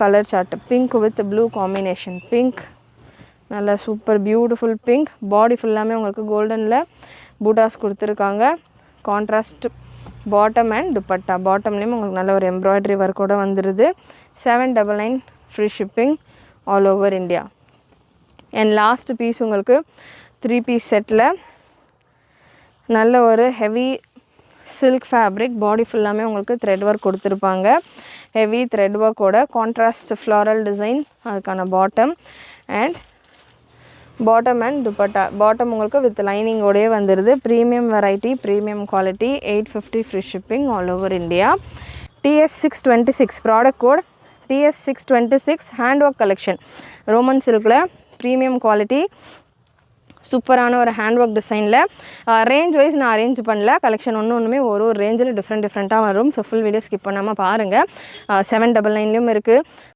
colour chart pink with blue combination pink நல்லா super beautiful pink body ஃபுல்லாமே உங்களுக்கு கோல்டனில் பூட்டாஸ் கொடுத்துருக்காங்க கான்ட்ராஸ்ட் பாட்டம் அண்ட் துப்பட்டா பாட்டம்லேயும் உங்களுக்கு நல்ல ஒரு எம்ப்ராய்டரி ஒர்க்கோட வந்துடுது 799 free shipping all over India and last piece உங்களுக்கு 3 பீஸ் செட்டில் நல்ல ஒரு ஹெவி சில்க் ஃபேப்ரிக் பாடி ஃபுல்லாமே உங்களுக்கு த்ரெட் ஒர்க் கொடுத்துருப்பாங்க ஹெவி த்ரெட் ஒர்க்கோட கான்ட்ராஸ்ட் ஃப்ளாரல் டிசைன் அதுக்கான பாட்டம் அண்ட் துப்பட்டா பாட்டம் உங்களுக்கு வித் லைனிங்கோடயே வந்துடுது premium variety premium quality 850 free shipping all over India TS626 product code TS626 hand work collection Roman சில்கில் premium quality சூப்பரான ஒரு ஹேண்ட் ஒர்க் டிசைனில் ரேஞ்ச் வைஸ் நான் அரேஞ்ச் பண்ணல கலெக்ஷன் ஒன்றுமே ஒரு ரேஞ்சில் டிஃப்ரெண்ட்டாக வரும் ஸோ ஃபுல் வீடியோ ஸ்கிப் பண்ணாமல் பாருங்கள் 799லையும் இருக்குது